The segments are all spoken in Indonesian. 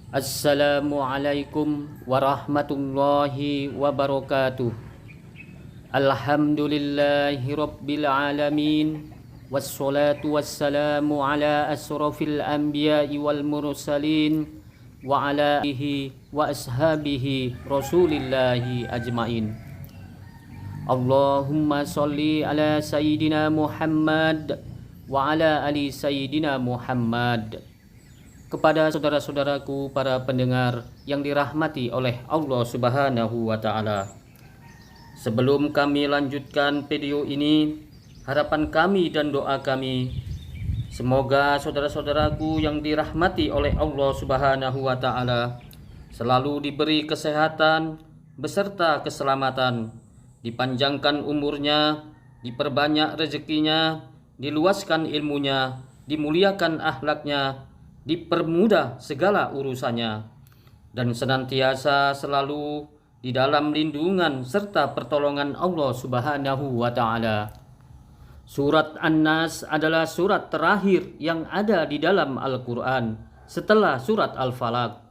Assalamualaikum warahmatullahi wabarakatuh. Alhamdulillahi rabbil alamin. Wassalatu wassalamu ala asrafil anbiya'i wal mursalin wa ala alihi wa ashabihi rasulillahi ajmain. Allahumma salli ala sayyidina Muhammad wa ala ali sayyidina Muhammad. Kepada saudara-saudaraku para pendengar yang dirahmati oleh Allah Subhanahu wa taala. Sebelum kami lanjutkan video ini, harapan kami dan doa kami semoga saudara-saudaraku yang dirahmati oleh Allah Subhanahu wa taala selalu diberi kesehatan beserta keselamatan, dipanjangkan umurnya, diperbanyak rezekinya, diluaskan ilmunya, dimuliakan akhlaknya, dipermudah segala urusannya, dan senantiasa selalu di dalam lindungan serta pertolongan Allah Subhanahu wa taala. Surat An-Nas adalah surat terakhir yang ada di dalam Al-Qur'an setelah surat Al-Falaq.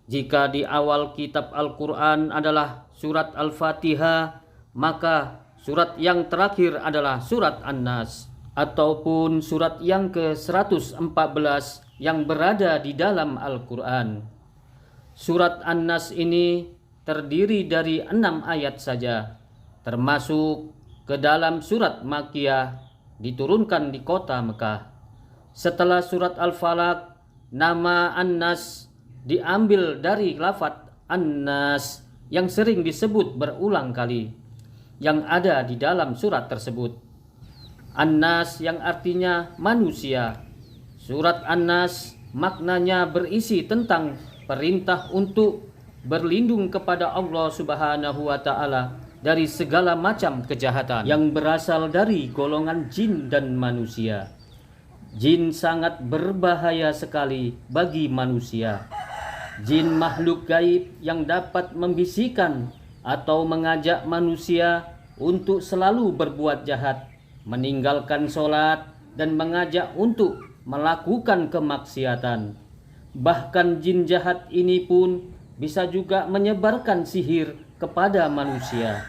Jika di awal kitab Al-Qur'an adalah surat Al-Fatihah, maka surat yang terakhir adalah surat An-Nas ataupun surat yang ke-114 yang berada di dalam Al-Quran. Surat An-Nas ini terdiri dari 6 ayat saja, termasuk ke dalam surat Makkiyah, diturunkan di kota Mekah. Setelah surat Al-Falaq, nama An-Nas diambil dari lafaz An-Nas yang sering disebut berulang kali, yang ada di dalam surat tersebut. An-Nas yang artinya manusia. Surat An-Nas maknanya berisi tentang perintah untuk berlindung kepada Allah Subhanahu wa taala dari segala macam kejahatan yang berasal dari golongan jin dan manusia. Jin sangat berbahaya sekali bagi manusia. Jin makhluk gaib yang dapat membisikkan atau mengajak manusia untuk selalu berbuat jahat, meninggalkan sholat, dan mengajak untuk melakukan kemaksiatan. Bahkan jin jahat ini pun bisa juga menyebarkan sihir kepada manusia.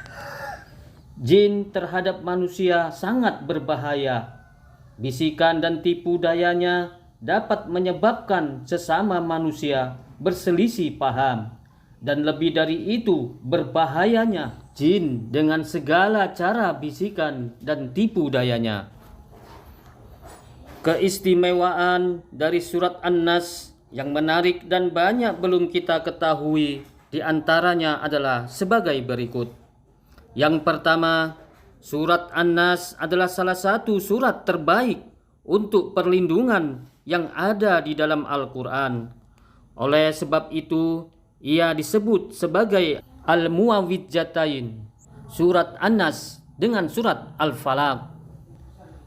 Jin terhadap manusia sangat berbahaya. Bisikan dan tipu dayanya dapat menyebabkan sesama manusia berselisih paham. Dan lebih dari itu, berbahayanya jin dengan segala cara bisikan dan tipu dayanya. Keistimewaan dari surat An-Nas yang menarik dan banyak belum kita ketahui di antaranya adalah sebagai berikut. Yang pertama, surat An-Nas adalah salah satu surat terbaik untuk perlindungan yang ada di dalam Al-Quran. Oleh sebab itu, ia disebut sebagai Al-Muawwidjatain, surat An-Nas dengan surat Al-Falaq.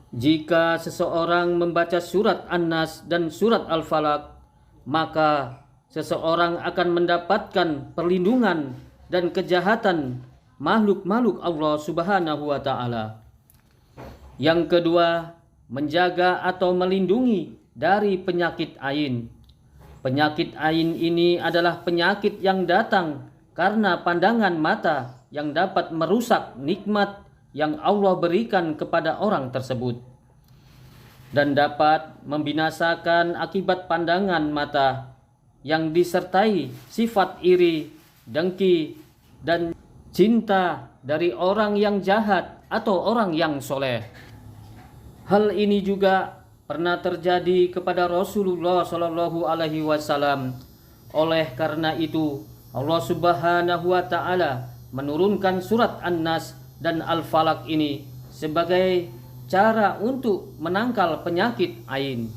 Jika seseorang membaca surat An-Nas dan surat Al-Falaq, maka seseorang akan mendapatkan perlindungan dan kejahatan makhluk-makhluk Allah Subhanahu wa taala. Yang kedua, menjaga atau melindungi dari penyakit ain. Penyakit ain ini adalah penyakit yang datang karena pandangan mata yang dapat merusak nikmat yang Allah berikan kepada orang tersebut, dan dapat membinasakan akibat pandangan mata yang disertai sifat iri, dengki, dan cinta dari orang yang jahat atau orang yang soleh. Hal ini juga pernah terjadi kepada Rasulullah Shallallahu Alaihi Wasallam. Oleh karena itu, Allah Subhanahu wa taala menurunkan surat An-Nas dan Al-Falaq ini sebagai cara untuk menangkal penyakit ain.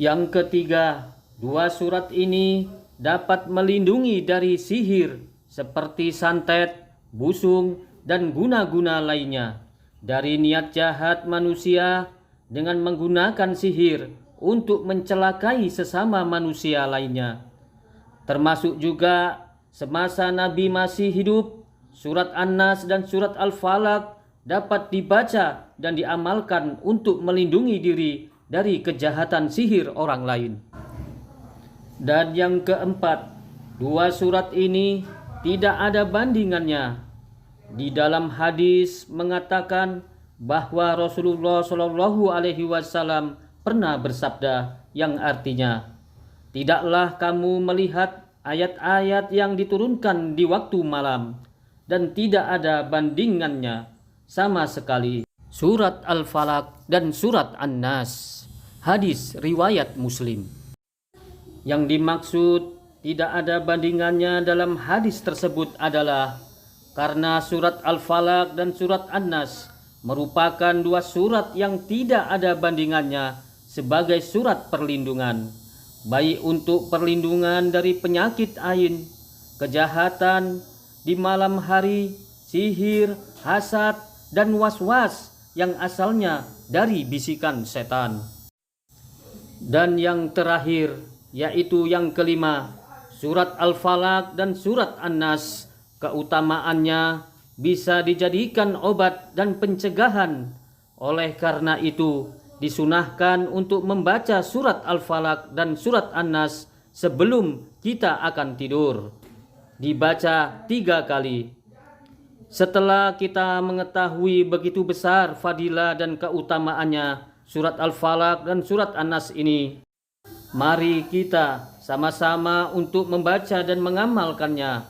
Yang ketiga, dua surat ini dapat melindungi dari sihir seperti santet, busung, dan guna-guna lainnya, dari niat jahat manusia dengan menggunakan sihir untuk mencelakai sesama manusia lainnya. Termasuk juga semasa Nabi masih hidup, surat An-Nas dan surat Al-Falaq dapat dibaca dan diamalkan untuk melindungi diri dari kejahatan sihir orang lain. Dan yang keempat, dua surat ini tidak ada bandingannya. Di dalam hadis mengatakan bahwa Rasulullah Shallallahu Alaihi Wasallam pernah bersabda yang artinya, tidaklah kamu melihat ayat-ayat yang diturunkan di waktu malam dan tidak ada bandingannya sama sekali. Surat Al-Falaq dan surat An-Nas. Hadis riwayat Muslim. Yang dimaksud tidak ada bandingannya dalam hadis tersebut adalah karena surat Al-Falaq dan surat An-Nas merupakan dua surat yang tidak ada bandingannya sebagai surat perlindungan, baik untuk perlindungan dari penyakit ain, kejahatan di malam hari, sihir, hasad, dan was-was yang asalnya dari bisikan setan. Dan yang terakhir, yaitu yang kelima, surat Al-Falaq dan surat An-Nas, keutamaannya bisa dijadikan obat dan pencegahan. Oleh karena itu, disunahkan untuk membaca surat Al-Falaq dan surat An-Nas sebelum kita akan tidur. Dibaca 3 kali. Setelah kita mengetahui begitu besar fadilah dan keutamaannya surat Al-Falaq dan surat An-Nas ini, mari kita sama-sama untuk membaca dan mengamalkannya.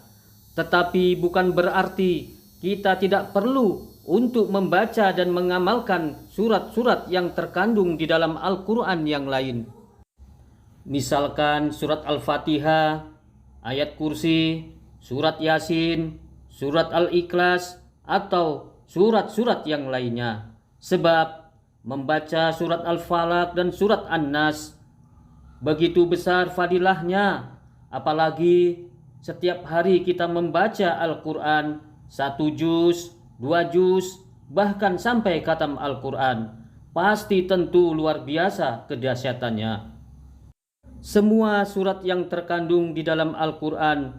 Tetapi bukan berarti kita tidak perlu untuk membaca dan mengamalkan surat-surat yang terkandung di dalam Al-Quran yang lain. Misalkan surat Al-Fatihah, ayat kursi, surat Yasin, surat Al-Ikhlas, atau surat-surat yang lainnya. Sebab membaca surat Al-Falaq dan surat An-Nas begitu besar fadilahnya, apalagi setiap hari kita membaca Al-Quran 1 juz, 2 juz, bahkan sampai khatam Al-Quran, pasti tentu luar biasa kedahsyatannya. Semua surat yang terkandung di dalam Al-Quran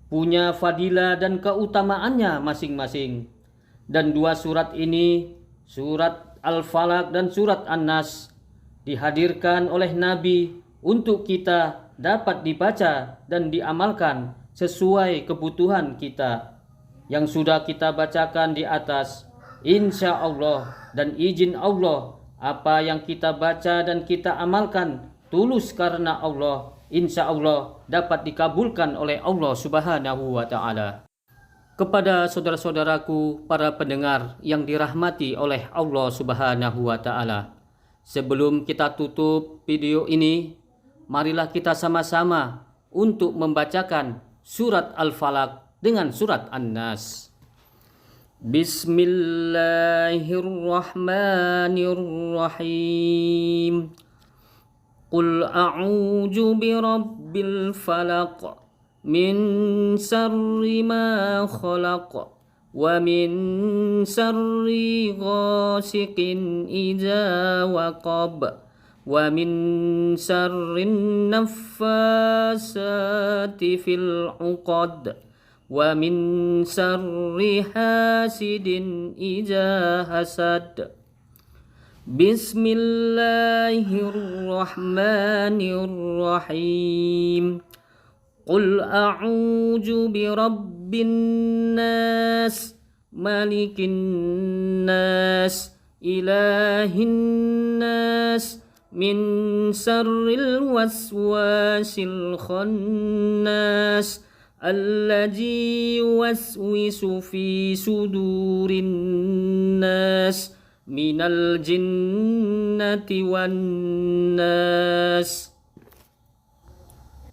punya fadilah dan keutamaannya masing-masing. Dan dua surat ini, surat Al-Falaq dan surat An-Nas, dihadirkan oleh Nabi untuk kita dapat dibaca dan diamalkan sesuai kebutuhan kita yang sudah kita bacakan di atas. Insya Allah dan izin Allah, apa yang kita baca dan kita amalkan tulus karena Allah, insya Allah dapat dikabulkan oleh Allah Subhanahu wa Ta'ala. Kepada saudara-saudaraku, para pendengar yang dirahmati oleh Allah Subhanahu wa Ta'ala, sebelum kita tutup video ini, marilah kita sama-sama untuk membacakan surat Al-Falaq dengan surat An-Nas. Bismillahirrahmanirrahim. Qul a'udzu birabbil falaq min syarri ma khalaq wa min syarri ghasiqin idza waqab wa min syarrin naffasati fil 'uqad wa min syarri hasidin idza hasad. Bismillahirrahmanirrahim. Qul a'udzu birabbin nas, malikin nas, ilahin nas, min syarril waswasil khannas, alladzi yuwaswisu fi sudurin nas, minal jinnati wan nas.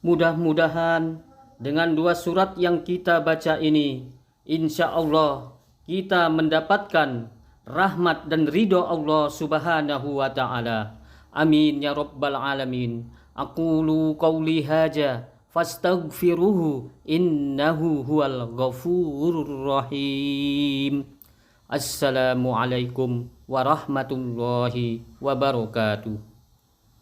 Mudah-mudahan dengan dua surat yang kita baca ini, insya Allah kita mendapatkan rahmat dan ridho Allah Subhanahu wa Ta'ala. Amin ya Rabbal Alamin. Aqulu qawli haja fastaghfiruhu innahu huwal ghafurur rahim. Assalamualaikum warahmatullahi wabarakatuh.